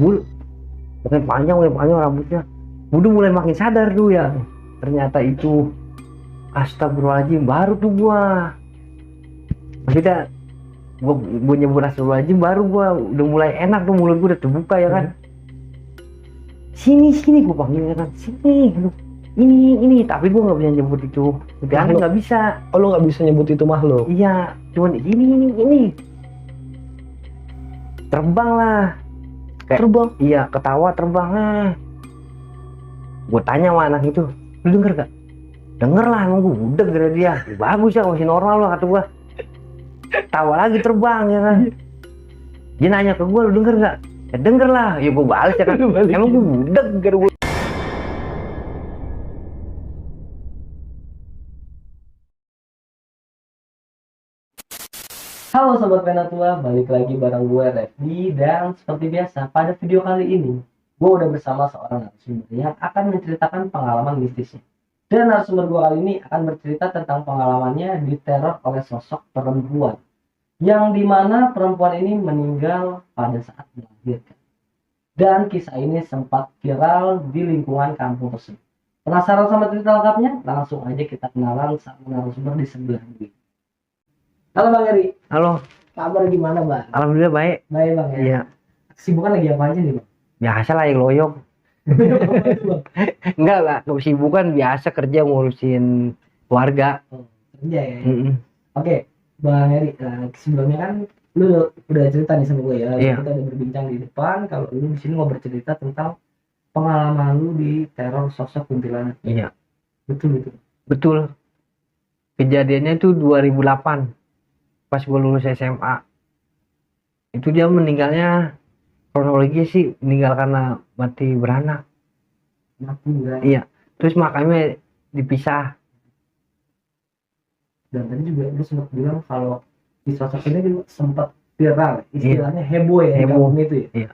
bul makin panjang rambutnya. Udah mulai makin sadar tuh ya, ternyata itu astagfirullahaladzim. Baru tuh gua maksudnya gua nyebut astagfirullahaladzim, baru gua udah mulai enak tuh, mulut gua udah terbuka ya kan. Sini gua panggil ya kan, sini lu, ini tapi gua nggak bisa nyebut itu kuntilanak, nggak bisa. Oh, lu nggak bisa nyebut itu makhluk? Iya, cuman ini terbang lah. Terbang? Iya, ketawa terbang. Gue tanya sama anak itu, lu denger gak? Denger lah, emang gue budek dari dia. Bagus ya, masih normal lah kata gue. Tawa lagi terbang ya kan. Dia nanya ke gue, lu denger gak? Ya denger lah, ya gue bales ya kan. Emang gue budek gara gue. Halo Sobat Penatua, balik lagi bareng gue Refdi. Dan seperti biasa, pada video kali ini gue udah bersama seorang narasumber yang akan menceritakan pengalaman mistisnya. Dan narasumber gue kali ini akan bercerita tentang pengalamannya diteror oleh sosok perempuan, yang dimana perempuan ini meninggal pada saat melahirkan. Dan kisah ini sempat viral di lingkungan kampung tersebut. Penasaran sama cerita lengkapnya? Langsung aja kita kenalan sama narasumber di sebelah gue. Halo Bang Eri. Halo. Kabar gimana Bang? Alhamdulillah baik. Baik Bang ya? Iya. Kesibukan lagi apa aja nih Bang? Biasa lah, loyok. Enggak lah, kesibukan biasa kerja ngurusin keluarga. Kerja ya? Oke, Bang Eri, sebelumnya kan lu udah cerita nih sama gue ya. Iya. Kita udah berbincang di depan kalau lu di sini mau bercerita tentang pengalaman lu di teror sosok kuntilanak. Iya. Betul. Kejadiannya itu 2008. Pas gue lulus SMA, itu dia meninggalnya, kronologi sih meninggal karena mati beranak. Iya, terus makamnya dipisah. Dan tadi juga lu sempat bilang kalau di sosok ini juga sempat viral, istilahnya heboh ya, heboh itu ya. Iya,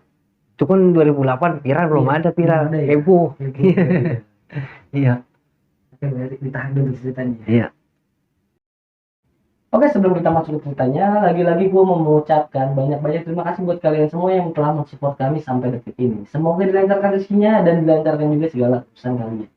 itu kan 2008 viral, belum ada viral, ada ya? heboh. Iya. Oke, berarti ditahan dulu ceritanya. Iya. Oke, sebelum kita masuk ke ceritanya, lagi-lagi gue mau mengucapkan banyak-banyak terima kasih buat kalian semua yang telah mensupport kami sampai detik ini. Semoga dilancarkan rezekinya dan dilancarkan juga segala urusan kalian.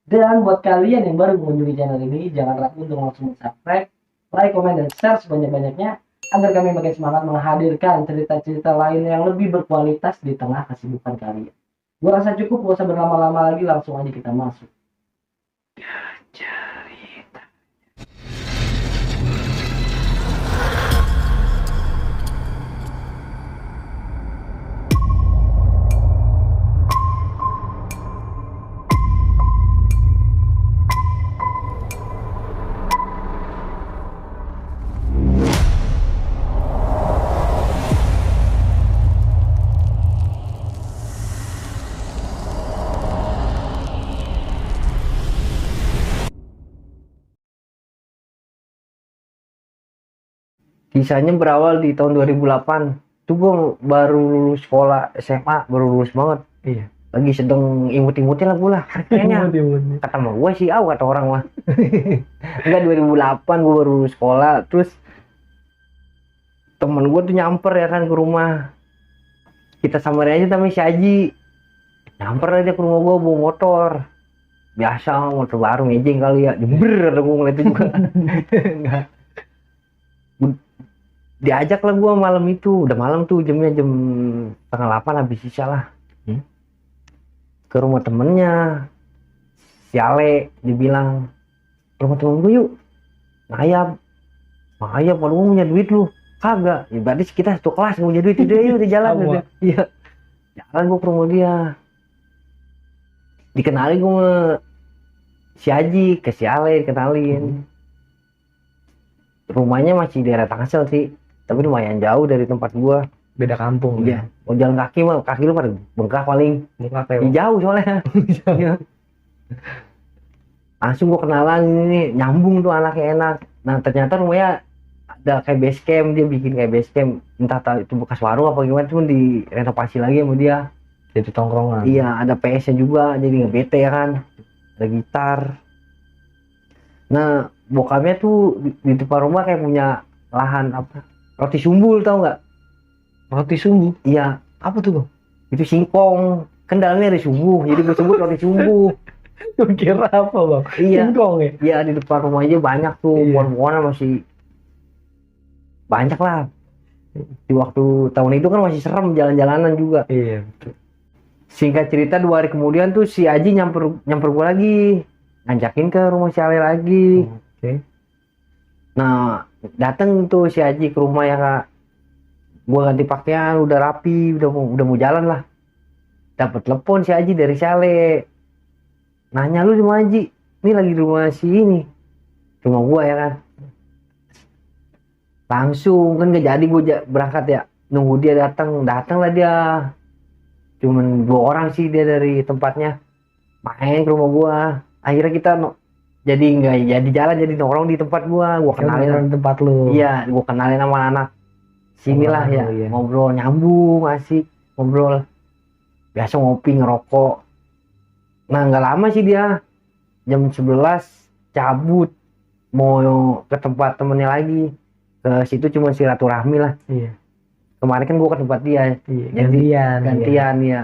Dan buat kalian yang baru mengunjungi channel ini, jangan ragu untuk langsung subscribe, like, komen, dan share sebanyak-banyaknya agar kami makin semangat menghadirkan cerita-cerita lain yang lebih berkualitas di tengah kesibukan kalian. Gue rasa cukup, gak usah berlama-lama lagi, langsung aja kita masuk. Kisahnya berawal di tahun 2008. Itu gue baru lulus sekolah SMA, baru lulus banget. Iya. Lagi sedang imut-imutnya lah gue lah. Kayaknya kata sama gue sih, kata orang mah. Enggak, 2008 gue baru lulus sekolah. Terus temen gue tuh nyamper ya kan ke rumah. Kita samarin aja namanya si Haji. Nyamper aja ke rumah gue bawa motor. Biasa motor baru mejeng kali ya. Jember, ada gue ngeliat itu juga. Enggak. Diajak lah gue malam itu, udah malam tuh, jamnya jam 7:30 habis sisa lah. Ke rumah temennya si Ale, dia bilang, rumah temen gue yuk ngayap. Ngayap, kalau gue punya duit lu kagak, ya berarti kita satu kelas punya duit, udah yuk di jalan. Iya, jalan gue ke rumah dia, dikenalin gue sama si Haji, ke si Ale dikenalin. Rumahnya masih daerah Tangsel sih, tapi lumayan jauh dari tempat gua. Beda kampung. Iya. Mau jalan kaki mah, kaki lu pada bengkak paling. Bengkak ya. Jauh soalnya. Iya. Langsung gua kenalan, ini nyambung tuh, anaknya enak. Nah ternyata rumahnya ada kayak base camp, dia bikin kayak base camp. Entah itu bekas warung apa gimana, cuma direnovasi lagi sama dia. Jadi tongkrongan. Iya, ada PS-nya juga, jadi nggak bete ya kan. Ada gitar. Nah bokapnya tuh di depan rumah kayak punya lahan apa, roti sumbul, tau nggak? Roti sumbul? Iya. Apa tuh Bang? itu singkong, kan dalamnya ada sumbu, jadi gue sebut roti sumbu. Gue kira apa bang? Iya. Singkong ya? Iya, di depan rumah aja banyak tuh, Iya. pohon-pohonan masih banyak lah. Di waktu tahun itu kan masih serem jalan-jalanan juga. Iya betul. Singkat cerita 2 hari kemudian tuh si Aji nyamper gue lagi, ngajakin ke rumah si Ale lagi. Oke. Nah, dateng tuh si Aji ke rumah ya kak. Gue ganti pakaian, udah rapi, udah mau jalan lah. Dapat telepon si Aji dari si Ale. Nanya, lu di rumah Aji? Ini lagi di rumah si ini, rumah gue ya kan. Langsung kan gak jadi gue berangkat ya, nunggu dia datang lah dia. Cuman 2 orang sih dia dari tempatnya, main ke rumah gua. Akhirnya kita jadi nggak jadi jalan, jadi nongkrong di tempat gua kenalin tempat lu. iya, gua kenalin sama anak sinilah ya, iya. ngobrol nyambung, asik ngobrol, biasa ngopi ngerokok. Nah nggak lama sih dia jam 11 cabut mau ke tempat temennya lagi, ke situ cuma silaturahmi lah. Iya. Kemarin kan gua ke tempat dia, Iya. jadi Gantian ya.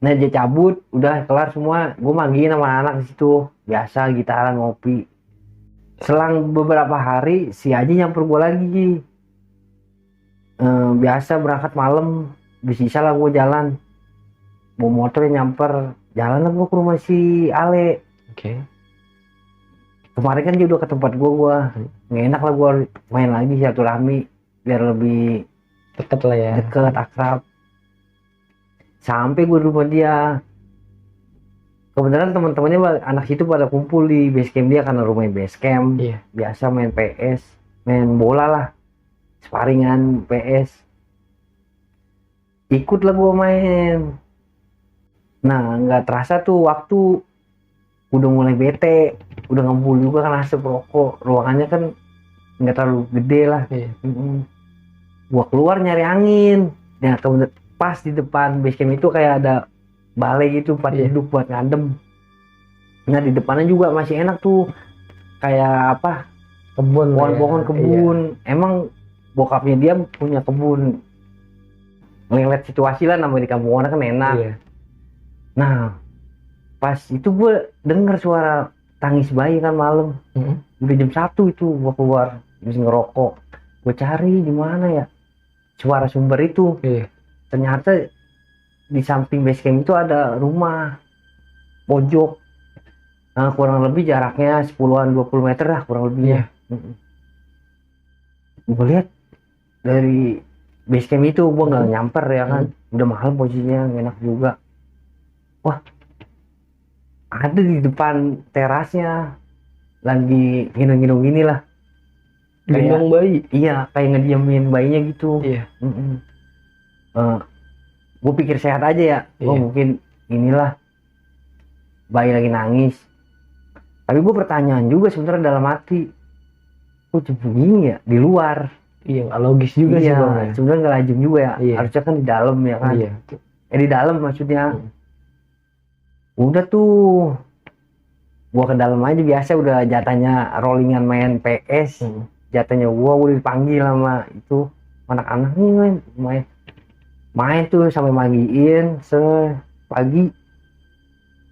Nah dia cabut, udah kelar semua, gue manggilin sama anak di situ, biasa gitaran ngopi. Selang beberapa hari si Aji nyamper gue lagi. Biasa berangkat malam, bisa lah gue jalan, bawa motor nyamper, jalan lah gue ke rumah si Ale. Oke. Kemarin kan dia udah ke tempat gue nggak enak lah gue main lagi silaturahmi biar lebih Deket lah ya. deket, akrab. Sampai gue di rumah dia, kebetulan teman-temannya anak situ pada kumpul di base camp dia karena rumahnya base camp. Iya. Biasa main PS, main bola lah, sparingan PS. Ikutlah gue main. Nah nggak terasa tuh waktu udah mulai bete, udah ngumpul juga kan asap rokok, ruangannya kan nggak terlalu gede lah. Iya. Gua keluar nyari angin. Nah pas di depan base camp itu kayak ada balai gitu buat duduk buat ngadem. Nah di depannya juga masih enak tuh, kayak apa, Kebun, pohon-pohon kebun. Emang bokapnya dia punya kebun. Ngeliat situasi lah, namanya di kampung kan enak. Iya. Nah pas itu gue denger suara tangis bayi kan malam. Udah jam 1 itu gue keluar habis ngerokok, gue cari di mana ya suara sumber itu. Ternyata di samping base camp itu ada rumah pojok. Nah, kurang lebih jaraknya 10-20 meter lah kurang lebihnya. Gue lihat dari base camp itu, gue nggak nyamper ya kan, udah malam posisinya, enak juga. Wah, ada di depan terasnya lagi nginung-nginung gini lah, Gendong bayi. Iya, kayak ngediamin bayinya gitu. Iya. Gue pikir sehat aja ya. Oh mungkin inilah bayi lagi nangis. Tapi gue pertanyaan juga sebenarnya dalam hati, kok begini ya di luar. Iya, nggak logis juga sih bang. Sebenarnya nggak lazim juga ya. Harusnya kan di dalam ya kan. Di dalam maksudnya. Udah tuh, gua ke dalam aja biasa, udah jatahnya rollingan main PS. Jatahnya gua udah dipanggil sama itu anak-anak nih main tuh sampai mandiin pagi.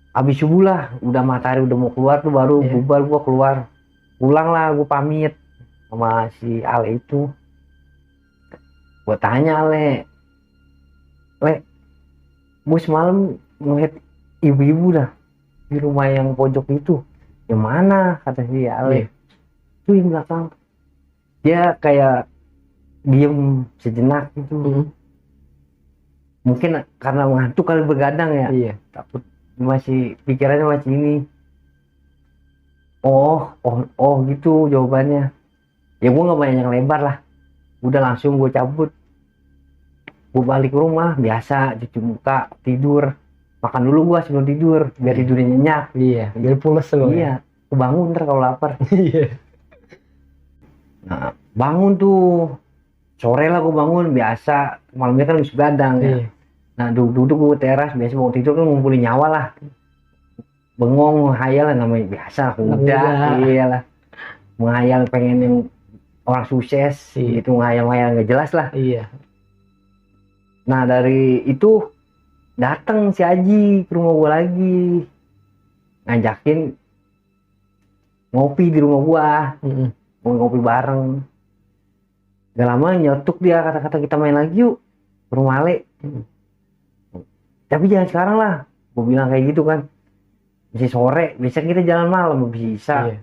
Habis subuh lah, udah matahari udah mau keluar tuh baru bubar gua keluar. Pulang lah, gua pamit sama si Ale itu. Gua tanya Ale, gua semalam ngeliat ibu-ibu dah di rumah yang pojok itu. Yang mana? Kata si Ale. Tuh yang belakang. Dia kayak diem sejenak gitu. Mungkin karena mengantuk kali begadang ya. Takut, masih pikirannya masih ini. Oh gitu jawabannya. Ya gue nggak banyak yang lebar lah. Udah langsung gue cabut. Gue balik ke rumah biasa, cuci muka, tidur. Makan dulu gue sebelum tidur biar tidurnya nyenyak. Biar pules loh. Kebangun ntar kalau lapar. Nah bangun tuh sore lah, gue bangun biasa, malamnya kan habis begadang ya. Nah duduk gue teras, biasa mau tidur kan ngumpulin nyawa lah, bengong menghayal lah, namanya biasa muda. Iyalah, menghayal pengen yang orang sukses gitu, menghayal nggak jelas lah. Nah dari itu datang si Aji ke rumah gua lagi, ngajakin ngopi di rumah gua, mau ngopi bareng. Gak lama nyotuk dia, kata-kata kita main lagi yuk ke rumah Ale. Tapi jangan sekarang lah, gua bilang kayak gitu kan. Masih sore, biasa kita jalan malam bisa.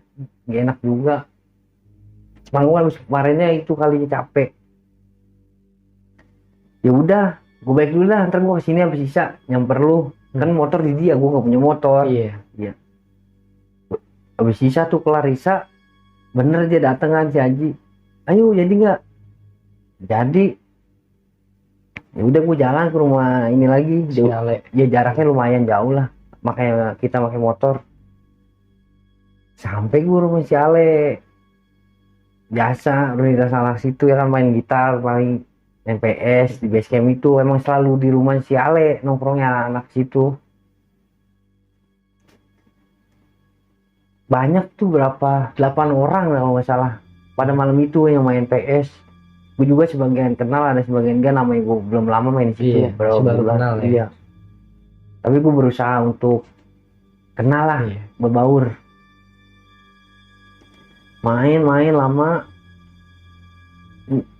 Gak enak juga. Cuman gua kemarinnya itu kalinya capek. Ya udah, gue balik dulu lah, ntar gue kesini habis sisa nyamper lu. Kan motor di dia, gue gak punya motor. Iya. Habis sisa tuh kelar Risa, bener dia dateng kan si Aji. Ayo jadi nggak? Jadi. Ya udah gue jalan ke rumah ini lagi. Ya jaraknya lumayan jauh lah, makanya kita pakai motor. Sampai gue rumah si Ale. Biasa rutinitas anak situ ya kan, main gitar paling. PS di base camp itu emang selalu di rumah si Ale nongkrongnya anak situ. Banyak tuh berapa 8 orang kalau nggak salah pada malam itu yang main PS. Gue juga sebagian kenal, ada sebagian enggak, namanya gue belum lama main di situ. Baru kenal ya. Iya. Tapi gue berusaha untuk kenal lah, berbaur. Main lama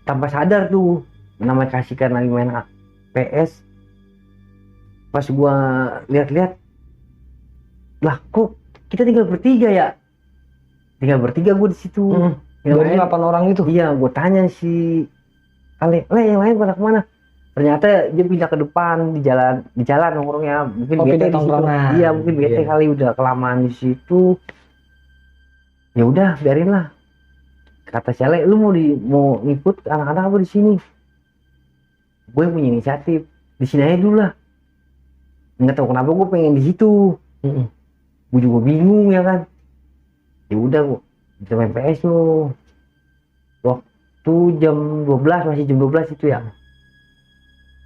tanpa sadar tuh namanya kasihkan lagi main PS. Pas gua lihat-lihat, lah kok kita tinggal bertiga ya? Tinggal bertiga gua di situ. Dari 8 orang itu? Iya, gua tanya si Ale, yang lain pada kemana? Ternyata dia pindah ke depan di jalan nongkrongnya. Mungkin bete di situ. Iya, mungkin bete kali udah kelamaan di situ. Ya udah, biarin lah. Kata si Ale, lu mau ngikut anak-anak apa di sini? Gue punya inisiatif di sini aja dulu lah. Nggak tahu kenapa gue pengen di situ. Gue juga bingung ya kan. Ya udah, gue bisa main PS lo. Waktu jam 12, masih jam 12 itu ya.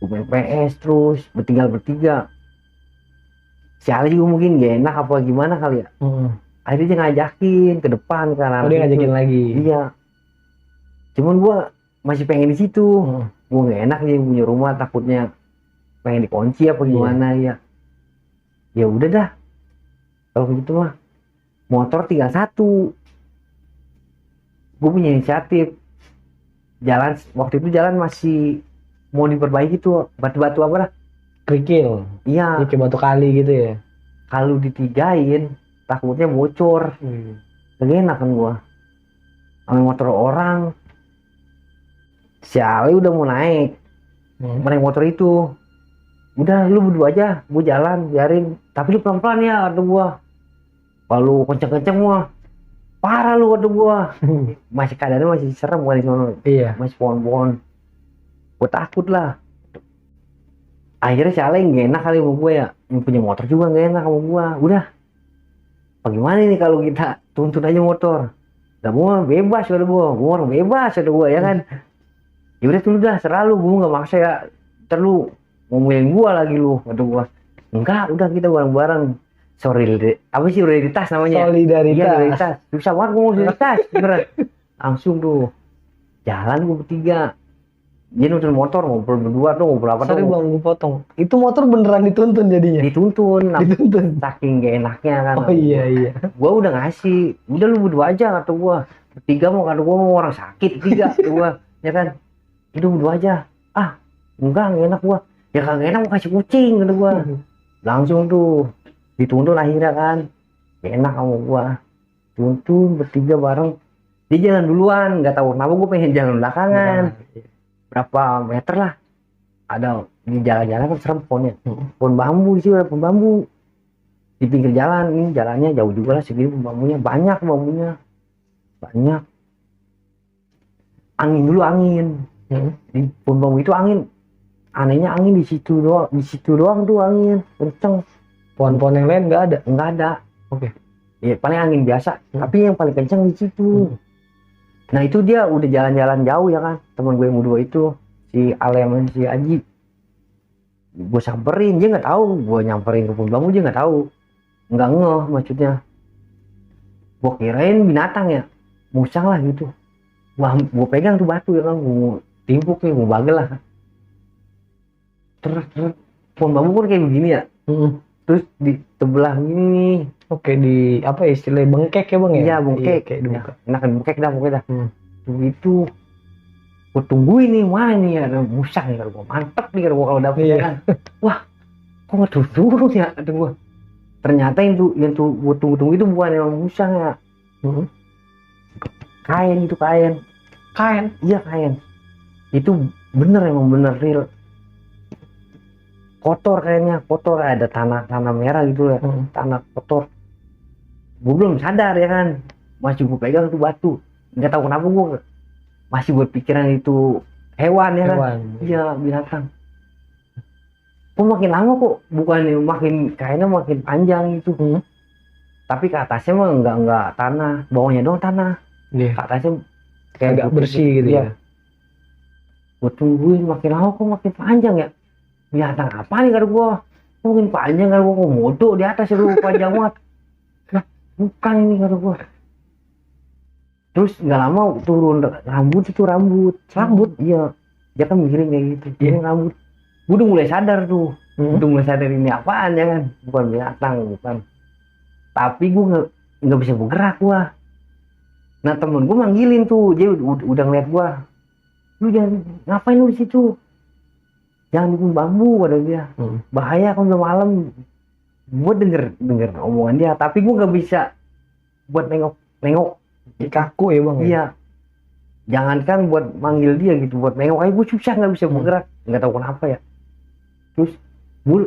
Gue main PS terus bertiga. Si Ali juga mungkin gak enak apa gimana kali ya. Akhirnya dia ngajakin ke depan kan. Dia ngajakin lagi. Iya. Cuman gue masih pengen di situ. Gue gak enak dia punya rumah, takutnya pengen dikunci apa gimana. Ya udah dah, kalau begitu mah motor tinggal satu. Gue punya inisiatif. Jalan waktu itu jalan masih mau diperbaiki tuh, batu-batu apa dah, kerikil. Iya, kayak batu kali gitu ya. Kalau ditigain takutnya bocor. Gak enak kan gue ambil motor orang. Si Ali udah mau naik motor itu. Udah lu berdua aja, gue jalan, biarin. Tapi lu pelan-pelan ya, kata gue. Kalau kenceng-kenceng mah parah lu, kata gue. Masih keadaannya masih serem kan di sana. Iya. Masih pohon-pohon. Gue takut lah. Akhirnya si Ali gak enak kali sama gue ya. Yang punya motor juga gak enak sama gue. Udah, bagaimana nih kalau kita tuntun aja motor? Gak mau bebas, kata gue. Gue orang bebas, kata gue ya kan. Ya udah tuh dah, serah lu, gue gak maksa ya. Ntar lu ngomongin gue lagi lu, kata gue. Enggak, udah kita bareng-bareng. Apa sih solidaritas namanya? Solidaritas. Iya, solidaritas. Susah banget ngomong solidaritas, beneran. Langsung tuh jalan gue bertiga. Dia nuntun motor, ngobrol berdua tuh, ngobrol apa tuh. Sorry bang, gue potong. Itu motor beneran dituntun jadinya? Dituntun. Saking gak enaknya kan. Oh iya. Gue udah ngasih, udah lu berdua aja, kata gue. Bertiga mau, kata gue mau orang sakit, tiga, kata gue. Ya kan? Udah berdua aja. Enggak, gak enak gue. Ya kagak enak mau kasih kucing, kata gue. Langsung tuh dituntun akhirnya kan. Gak enak sama gue. Tuntun bertiga bareng. Dia jalan duluan, gak tahu kenapa gue pengen jalan belakangan. Berapa meter lah. Ada di jalan-jalan kan serem pohonnya. Pohon bambu di sini, ada pohon bambu. Di pinggir jalan, ini jalannya jauh juga lah segini pohon bambunya. Banyak bambunya. Banyak. Angin dulu, angin. Di pohon bambu itu angin. Anehnya angin di situ doang tuh angin kenceng. Pohon-pohon yang lain nggak ada. Oke. Ya paling angin biasa, tapi yang paling kenceng di situ. Nah itu dia udah jalan-jalan jauh ya kan, teman gue yang berdua itu, si Ale sama si Aji. Gue samperin, dia nggak tahu gue nyamperin ke pohon bambu, dia nggak tahu, nggak ngeh maksudnya. Gue kirain binatang ya, musang lah gitu. Wah, gue pegang tuh batu ya kan, gue timpuk nih, gue bagel lah. terus pohon bambu kan kayak begini ya, terus di sebelah ini. Oke, di apa ya istilahnya, bengkek ya bang ya? Iya bengkek, kayak dibuka. enakan bengkek dah pokoknya dah. Itu gue tungguin nih, mana nih ada musang nih, kalau gue mantep nih kalau gue kalau dapet Iya. kan. Wah, kok nggak turun ya, ada gue. Ternyata yang tuh gue tunggu itu bukan yang musang ya. Kain itu kain. Iya kain. Itu emang bener real. Kotor kayaknya, kotor, ada tanah merah gitu ya, tanah kotor. Gue belum sadar ya kan, masih gue pegang tuh batu, nggak tahu kenapa gue masih berpikiran itu hewan ya kan. Iya binatang. Kok makin lama kok bukannya makin kayaknya makin panjang itu. Tapi ke atasnya mah enggak tanah, bawahnya doang tanah. Ke atasnya kayak agak bersih gitu ya. Gue tungguin makin lama kok makin panjang ya. Binatang apa nih kata gue? Mungkin panjang kata gue, kok modok di atas lu panjang banget. Nah, bukan ini kata gue. Terus nggak lama turun rambut. Iya, dia kan mikirin kayak gitu. Turun rambut. Gue udah mulai sadar tuh. Udah mulai sadar ini apaan ya kan? Bukan binatang, bukan. Tapi gue nggak bisa bergerak gue. Nah temen gue manggilin tuh, dia udah ngeliat gue. Lu jangan ngapain lu di situ? Jangan bikin bambu, kata dia. Bahaya kalau udah malam. Gue denger omongan dia, tapi gue nggak bisa buat nengok. Kaku ya bang. Iya. Jangankan buat manggil dia gitu, buat nengok aja gue susah, nggak bisa bergerak. Nggak tahu kenapa ya. Terus gue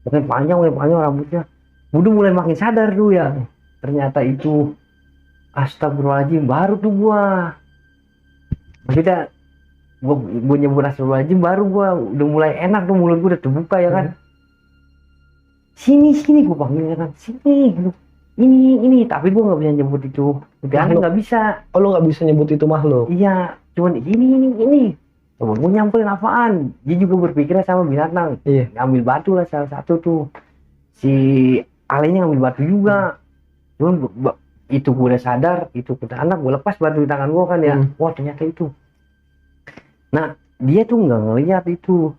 makin panjang rambutnya. Gue udah mulai makin sadar tuh ya. Ternyata itu astagfirullahaladzim, baru tuh gue. Maksudnya gue nyebut astagfirullahaladzim, baru gue udah mulai enak tuh, mulut gue udah terbuka ya kan. Sini gue panggilnya kan, sini ini, tapi gue nggak bisa nyebut itu. Karena nggak bisa. Oh lo nggak bisa nyebut itu makhluk? Iya, cuman ini. Coba gue nyamperin apaan? Dia juga berpikirnya sama binatang. Iya. Ngambil batu lah salah satu tuh. Si alenya ngambil batu juga. Cuman itu gue udah sadar, itu ke anak gue lepas batu di tangan gue kan ya. Wah ternyata itu. Nah dia tuh nggak ngelihat itu.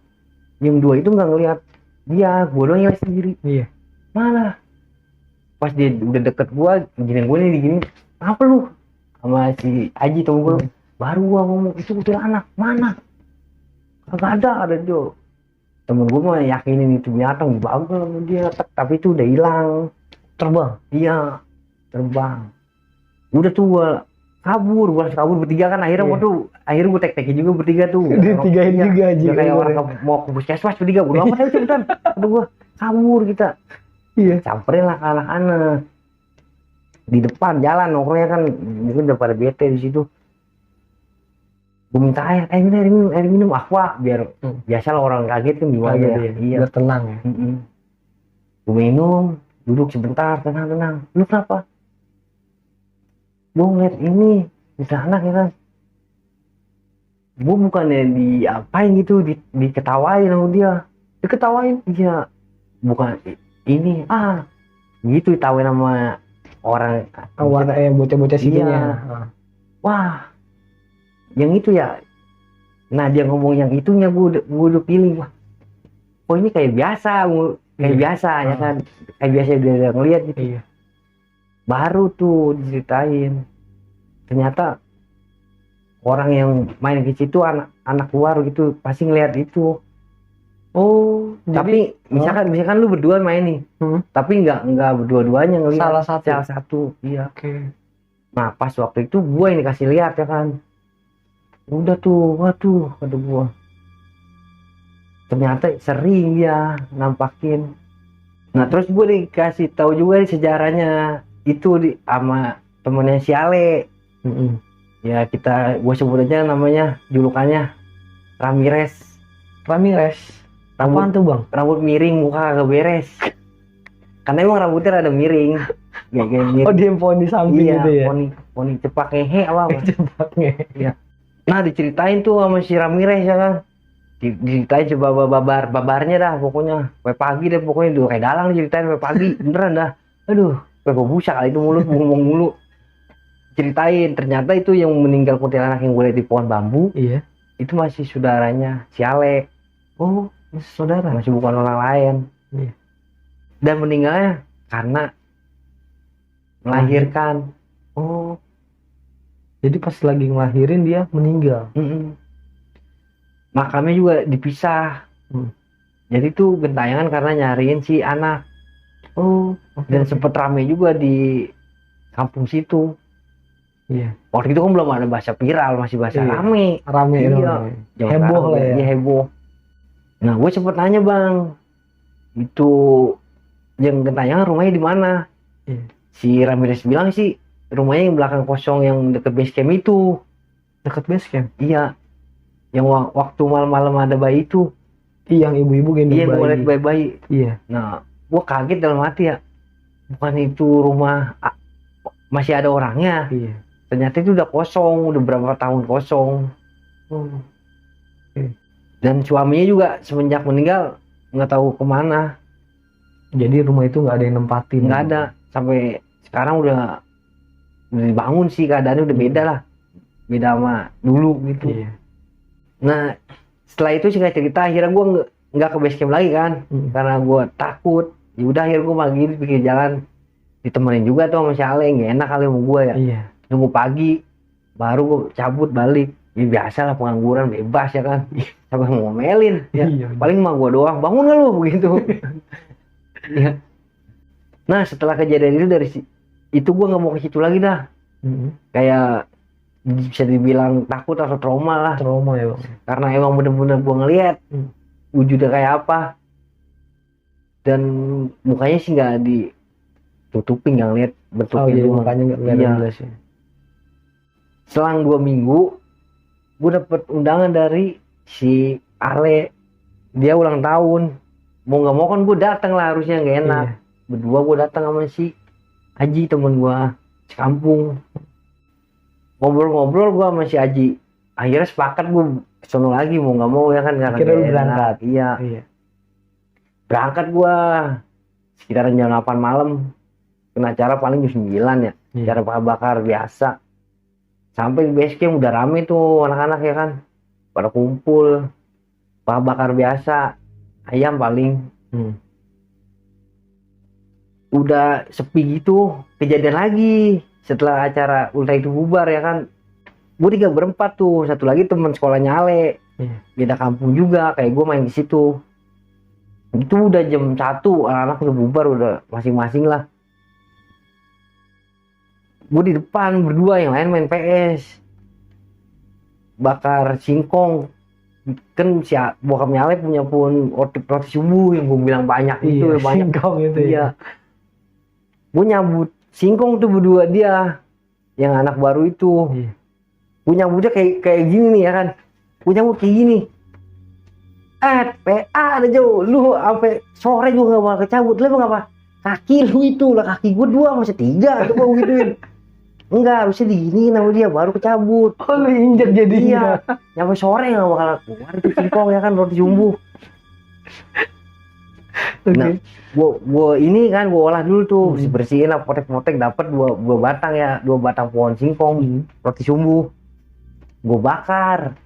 Yang dua itu nggak ngelihat dia, gue doang yang sendiri. Iya. Mana? Pas dia udah deket gue, gini gue nih gini, apa lu? Sama si Aji temen gue, baru gue ngomong itu kuntilanak mana? Kagak ada dia. Temen gue mah yakinin itu binatang, bagus sama dia, tapi itu udah hilang. Terbang? Iya, terbang. Udah tuh gue kabur bertiga kan, akhirnya akhirnya gue tek-tekin juga bertiga tuh. Ditigain juga aja. Kayak orang mau ke puskesmas bertiga, gue apa tadi cepetan. Udah gue kabur kita. Iya. Samperin lah ke anak-anak di depan jalan nongkrongnya kan, mungkin udah pada bete di situ. Gue minta air minum aqua biar biasa lah orang kaget kan gimana ya. Iya. Biar tenang ya. Gue minum, duduk sebentar, tenang. Lu kenapa? Gue ngeliat ini bisa anak ya kan. Gue bukannya diapain gitu, diketawain sama dia. Diketawain? Iya. Bukan ini gitu ditawain sama orang bocah-bocah situnya. Wah yang itu ya. Nah dia ngomong yang itunya, gue udah pilih. Wah oh ini kayak biasa ya kan, kayak biasa dia ngeliat gitu. Iya. Baru tuh diceritain ternyata orang yang main ke situ anak luar gitu pasti ngeliat itu. Oh, tapi jadi, misalkan lu berdua main nih, tapi nggak berdua-duanya ngeliat salah satu. Iya. Oke. Nah pas waktu itu gue yang dikasih lihat ya kan, udah tuh, waduh, kata gue. Ternyata sering dia nampakin. Nah terus gue dikasih tahu juga nih sejarahnya itu sama temennya si Ale. Ya gue sebut aja namanya, julukannya Ramirez. Apaan tuh bang? Rambut miring, muka agak beres. Karena emang rambutnya rada miring. Kayak miring. Oh dia poni di samping gitu ya? Poni cepak ngehe apa? Cepak ngehe. Iya. Nah diceritain tuh sama si Ramirez ya kan. Diceritain coba babarnya dah pokoknya. Sampai pagi deh pokoknya, udah kayak dalang diceritain sampai pagi. Beneran dah. Aduh, gue busak kali itu mulut, ngomong mulu. Ceritain ternyata itu yang meninggal kuntilanak yang gue lihat di pohon bambu. Iya. Itu masih saudaranya si Ale. Oh, Saudara. masih bukan orang lain. Iya. Dan meninggalnya karena melahirkan. Oh. Jadi pas lagi ngelahirin dia meninggal. Makamnya juga dipisah. Jadi tuh gentayangan karena nyariin si anak. Oh. Dan sempet rame juga di kampung situ. Iya. Waktu itu kan belum ada bahasa viral, masih bahasa Iya. rame. Rame Iya. dong. Jangan Heboh sekarang, lah ya. Iya heboh. Nah gue sempet nanya bang, itu yang gentayangan rumahnya di mana? Iya. Si Ramirez bilang sih rumahnya yang belakang kosong yang deket base camp itu. Dekat base camp. Iya. Yang waktu malam-malam ada bayi itu. Iya, yang ibu-ibu gendong Iya, gue bayi. liat bayi-bayi. Iya. Nah, gue kaget dalam hati ya. Bukan itu rumah masih ada orangnya. Iya. Ternyata itu udah kosong, udah berapa tahun kosong. Oh. Dan suaminya juga semenjak meninggal nggak tahu kemana. Jadi rumah itu nggak ada yang nempatin. Nggak ada. Sampai sekarang udah dibangun sih, keadaannya udah beda lah. Beda sama dulu gitu. Iya. Nah, setelah itu singkat cerita akhirnya gue nggak ke base camp lagi kan. Karena gue takut. Ya udah akhirnya gue pagi di pinggir jalan ditemenin juga tuh sama si Ale, nggak enak kali sama gue ya. Iya. Nunggu pagi baru gue cabut balik. Ya biasa lah pengangguran bebas ya kan. Sampai ngomelin ya. Iya. Paling mah gue doang, bangun gak lu begitu. Ya. Nah setelah kejadian itu dari itu gue nggak mau ke situ lagi dah. Kayak bisa dibilang takut atau trauma lah. Trauma ya bang. Karena emang bener-bener gue ngeliat wujudnya kayak apa. Dan mukanya sih nggak ditutupin, nggak ngeliat bentuknya. Iya, mukanya nggak kelihatan jelas ya. Selang 2 minggu gue dapet undangan dari si Ale, dia ulang tahun. Mau nggak mau kan gue datang lah, harusnya nggak enak. Iya. Berdua gue datang sama si Aji, temen gue sekampung. Ngobrol-ngobrol gue sama si Aji, akhirnya sepakat gue sono lagi mau nggak mau ya kan, karena akhirnya lu berangkat. Iya. Berangkat gue sekitaran jam 8 malam, kena acara paling jam 9 ya. Acara bakar biasa. Sampai di base camp udah rame tuh anak-anak ya kan, pada kumpul, bakar biasa, ayam paling. Udah sepi gitu, kejadian lagi setelah acara ulta itu bubar ya kan. Gue 3 berempat tuh, satu lagi teman sekolahnya Ale, beda kampung juga, kayak gue main di situ. Itu udah jam 1, anak-anak udah bubar, udah masing-masing lah. Gue di depan berdua, yang lain main PS, bakar singkong. Kan si bokapnya Ale punya pun roti subuh yang gue bilang banyak. Itu banyak singkong itu. Iya. Gue nyambut singkong tuh berdua dia, yang anak baru itu. Gue nyambutnya kayak gini nih ya kan. Gue nyambut kayak gini. PA ada jauh. Lu sampai sore gue gak bakal kecabut. Lu emang apa? Kaki lu itu lah, kaki gue 2 masih 3. Coba gue gituin. Enggak, harusnya diginiin sama dia baru kecabut. Oh lu injek jadinya. Iya. Sampai sore gak bakal keluar itu singkong ya kan, roti jumbo. Nah, gue ini kan gue olah dulu tuh, bersihin lah, potek-potek, dapat 2 batang ya, 2 batang pohon singkong, roti sumbu. Gue bakar.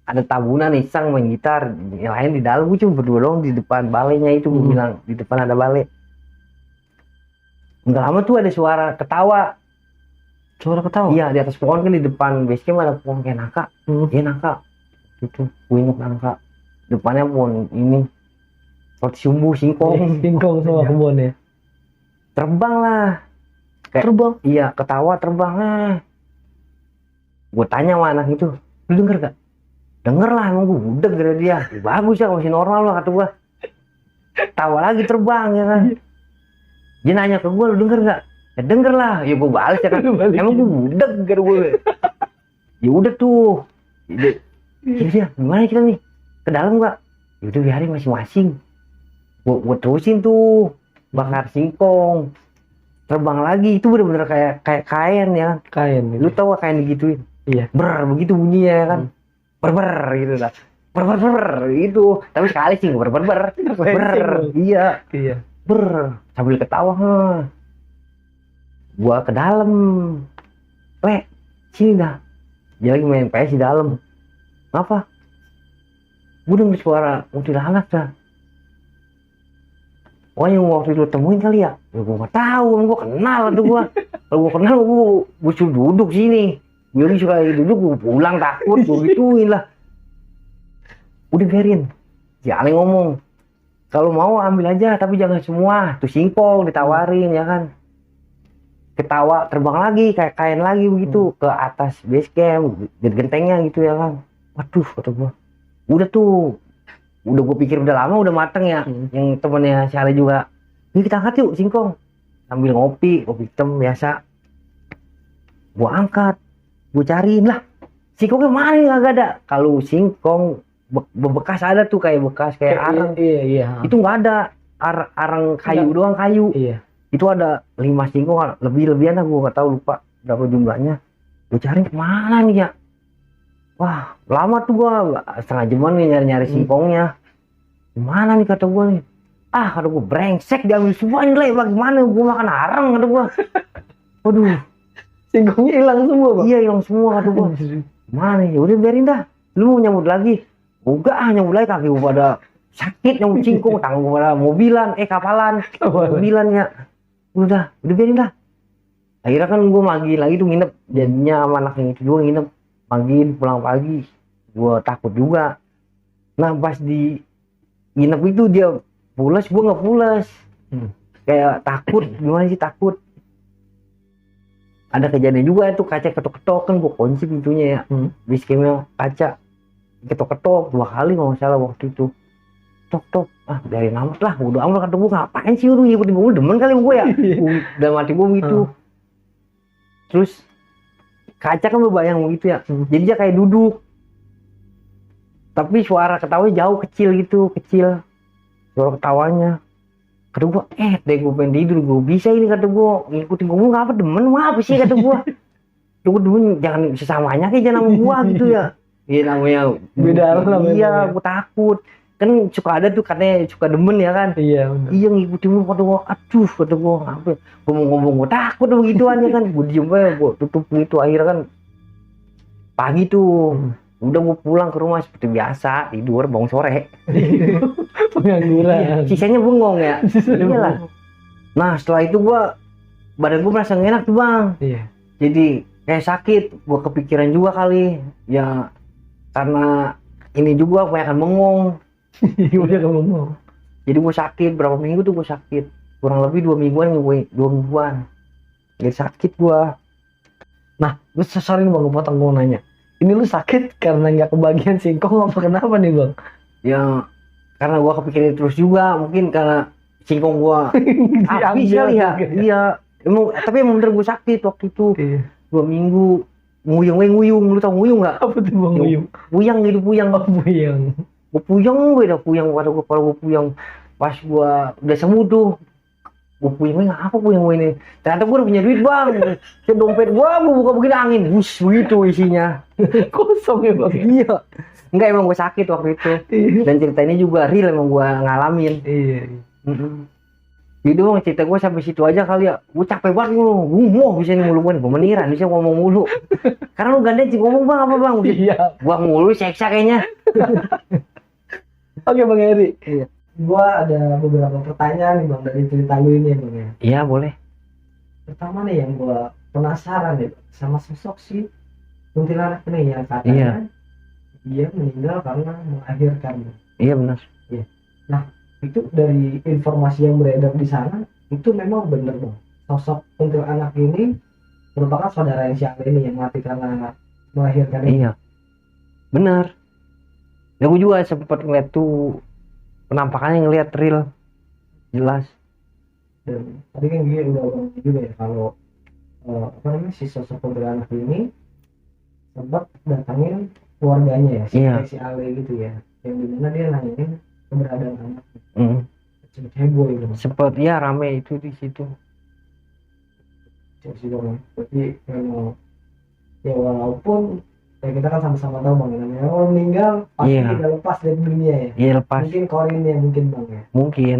Ada tabunan iseng main gitar, yang lain di dalam. Gue cuma berdua doang di depan balainya itu. Gue bilang di depan ada balai. Enggak lama tuh ada suara ketawa. Suara ketawa? Iya, di atas pohon kan, di depan base camp ada pohon kayak nangka. Iya nangka. Itu gue ingat nangka. Depannya pohon ini roti sumbu singkong. Singkong sama kebun ya. Terbang lah. Terbang? Iya, ketawa terbang. Gue tanya sama anak itu, lu denger gak? Denger lah, emang gue budek dari dia. Bagus ya, masih normal lah kata gue. Tawa lagi terbang ya kan. Dia nanya ke gue, lu denger gak? Ya denger lah. Ya gue balas ya kan. Emang gue budek kata gue. Ya udah tuh. Dia gimana kita nih? Ke dalam gak? Ya udah biarin masing-masing. Gue terusin tuh bakar singkong. Terbang lagi, itu bener-bener kayak kain ya. Kain. Lu tau gak kain digituin? Iya. Begitu bunyinya ya kan. Ber gitu lah. Ber gitu. Tapi sekali sih ber. Iya. Sambil ketawa. Gua ke dalam. Sini dah. Dia lagi main PS di dalam. Apa? gue denger suara kuntilanak dah. Oh yang waktu itu temuin kali ya? Ya gue gak tahu, gue kenal tuh gue. Kalau gue kenal gue suruh duduk sini. Gue suka duduk, gue pulang takut, gue gituin lah. Udah biarin. Si Ale ngomong, kalau mau ambil aja tapi jangan semua. Tuh singkong ditawarin ya kan. Ketawa terbang lagi kayak kain lagi begitu ke atas base camp, gentengnya gitu ya kan. Waduh kata gue. Udah tuh. Udah gue pikir udah lama udah mateng ya. Yang temennya si Ale juga. Ini kita angkat yuk singkong. Sambil ngopi hitam biasa. Gue angkat. Gue cariin lah. Singkongnya mana nih kagak ada. Kalau singkong bekas ada tuh kayak bekas kayak arang. Iya. Itu nggak ada. Arang kayu doang kayu. Iya. Itu ada 5 singkong lebih-lebihan lah, gue nggak tahu lupa berapa jumlahnya. Gue cari kemana nih ya. Wah lama tuh gue setengah jaman nih nyari singkongnya. Gimana nih kata gue nih. Kata gue brengsek diambil semua nih lah. Bagaimana gue makan arang kata gue. Waduh. Singkongnya hilang semua bang. Iya hilang semua kata gue. Gimana ya udah biarin dah. Lu mau nyambut lagi. Enggak nyambut lagi, kaki gue pada sakit nyambut singkong. Tangan gue pada kapalan. Mobilan ya. Udah biarin dah. Akhirnya kan gue manggil lagi tuh nginep. Jadinya sama anaknya itu juga nginep. Manggil pulang pagi. Gue takut juga. Nah pas di nginep itu dia pulas, gue nggak pulas. Kayak takut, gimana sih takut. Ada kejadian juga itu kaca ketok-ketok kan gue kunci pintunya ya. Basecampnya kaca ketok-ketok 2 kali kalau nggak salah waktu itu. Tok. Dari amat lah, udah amat kata gue, ngapain sih lu ngikutin gue, demen kali gue ya. Udah mati gue gitu. Terus kaca kan berbayang begitu ya. Jadi dia kayak duduk. Tapi suara ketawanya jauh kecil. Suara ketawanya. Kata gue, deh gue pengen tidur, gue bisa ini kata gue, ngikutin gue ngapa demen, apa sih kata gue. Gue demen jangan sesamanya kayak jangan sama gue gitu ya. Iya namanya beda lah. Iya, gue takut. Kan suka ada tuh katanya suka demen ya kan. Iya ngikutin gue kata gue, aduh kata gue ngapa. Gue mau ngomong gue takut begituan ya kan. Gue diem aja, gue tutup gitu. Akhirnya kan pagi tuh. Udah gue pulang ke rumah seperti biasa, tidur bangun sore. Pengangguran. Sisanya bengong ya. Iyalah. Nah setelah itu badan gue merasa gak enak tuh bang. Iya. Jadi kayak sakit, gue kepikiran juga kali. Ya karena ini juga kebanyakan bengong. Jadi gue sakit, berapa minggu tuh gue sakit. Kurang lebih 2 mingguan gue, 2 mingguan. Jadi sakit gue. Nah, gue sorry bang, gue potong, gue nanya. Ini lu sakit karena nggak kebagian singkong apa kenapa nih bang? Ya karena gue kepikiran terus juga, mungkin karena singkong gue habis kali ya. Iya, tapi emang bener gue sakit waktu itu. 2 minggu nguyung, lu tau nguyung nggak? Apa tuh bang nguyung? Puyang gitu, puyang. Oh puyang. Gue puyang kata gue puyang. Pas gue udah sembuh tuh, gue puyangnya apa puyang gue ini? Ternyata gue udah punya duit bang. Dompet gue buka begini angin, bus begitu isinya. Kosong ya bang? Iya. Enggak, emang gue sakit waktu itu. Dan cerita ini juga real, emang gue ngalamin. Iya. Jadi bang cerita gue sampai situ aja kali ya. Gue capek banget lu. Gue mau bisa nih mulu-mulu. Gue meniran bisa ngomong mulu. Karena lu gandeng sih ngomong bang apa bang? Iya. Gua mulu seksa kayaknya. Oke bang Heri. Iya. Gua ada beberapa pertanyaan nih bang dari cerita lu ini ya bang ya. Iya boleh. Pertama nih yang gua penasaran nih sama sosok si kuntilanak ini yang katanya dia meninggal karena melahirkan. Iya benar. Iya. Nah itu dari informasi yang beredar di sana itu memang benar bang. Sosok kuntilanak ini merupakan saudara yang siapa ini yang mati karena melahirkan ini. Iya. Benar. Ya gue juga sempat ngeliat tuh penampakannya, ngeliat real jelas. Dan tadi kan dia udah ngomong juga ya kalau si sosok kuntilanak ini sempat datangin keluarganya ya si Ale gitu ya, yang dimana dia nanyain keberadaan anaknya. Sempat heboh itu. Sempat ya rame itu di situ. Berarti memang ya walaupun kita kan sama-sama tahu bang, namanya orang meninggal pasti udah lepas dari dunia ya. Iya lepas. Mungkin korinnya mungkin bang ya. Mungkin.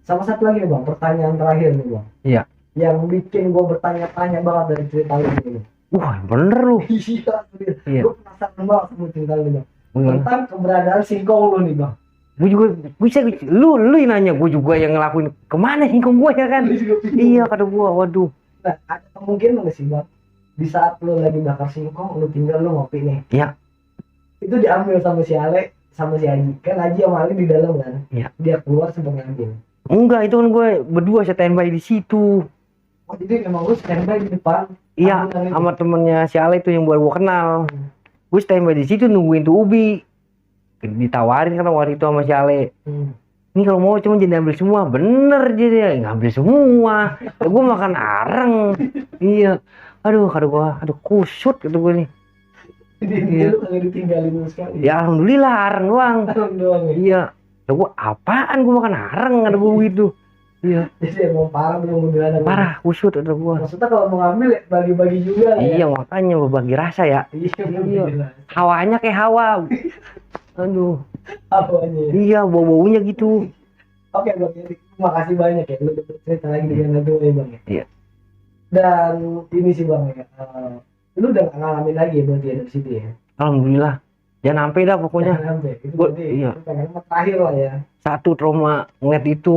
Sama satu lagi nih bang, pertanyaan terakhir nih bang. Iya. Yang bikin gue bertanya-tanya banget dari cerita ini. Wah bener lu. Iya. Gue penasaran banget sama cerita ini bang. tentang keberadaan singkong lu nih bang. Gue juga bisa, lu yang nanya, gue juga yang ngelakuin. Kemana singkong gue ya kan? Iya kata gue, waduh. Nah, ada kemungkinan nggak sih bang, di saat lu lagi bakar singkong, lu tinggal lu ngopi nih. Iya. Itu diambil sama si Ale, sama si Aji. Kan Aji sama Ali di dalam kan. Iya. Dia keluar sebelum ngambil. Enggak, itu kan gue berdua standby di situ. Oh, jadi memang lu standby di depan. Iya, sama temennya si Ale itu yang baru gue kenal. Gue standby di situ nungguin tuh ubi. Ditawarin kan waktu itu sama si Ale. Ini kalau mau cuma jadi ambil semua, bener jadi ngambil semua. Ya, gue makan areng. Iya. Aduh kusut gitu gue nih. Iya. Lu kagak ditinggalin sama sekali. Ya alhamdulillah areng doang. Areng doang ya. Iya. Ya gue apaan gue makan areng ada gue gitu. Iya. Jadi emang parah tuh modelan. Parah kusut ada gue. Maksudnya kalau mau ngambil ya bagi-bagi juga. Iya ya? Makanya berbagi rasa ya. Iya. Hawanya kayak hawa. Aduh. Apanya? Iya bau-baunya gitu. Oke bang, jadi terima kasih banyak ya. Lu cerita lagi dengan gue ya bang ya. Iya. Dan ini sih bang ya. Lu udah gak ngalamin lagi ya berarti ya dari situ ya. Alhamdulillah. Jangan sampai dah pokoknya. Jangan sampai. Itu Gua, berarti iya. pengen terakhir lah ya. Satu trauma ngeliat itu,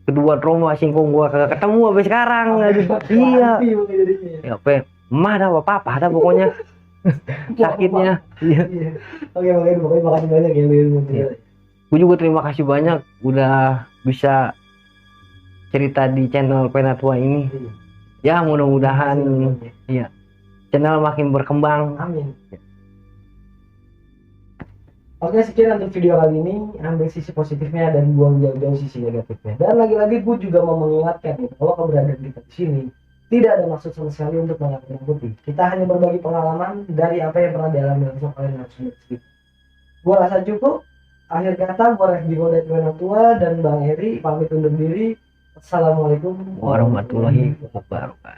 kedua trauma singkong gua kagak ketemu sampai sekarang. Aduh, iya. Ya apa? Mah dah apa dah pokoknya. Sakitnya. Iya. Oke makanya makasih banyak ya lu. Gue juga terima kasih banyak udah bisa cerita di channel Penatua ini. Ya mudah-mudahan iya channel makin berkembang. Amin. Oke, sekian untuk video kali ini. Ambil sisi positifnya dan buang jauh-jauh sisi negatifnya. Dan lagi-lagi gue juga mau mengingatkan bahwa keberadaan kita di sini tidak ada maksud sama sekali untuk menakut-nakuti. Kita hanya berbagi pengalaman dari apa yang pernah dialami langsung oleh narasumber kita. Gue rasa cukup. Akhir kata, gue Refdi Godet Penatua dan Bang Eri pamit undur diri. Assalamualaikum Warahmatullahi wabarakatuh.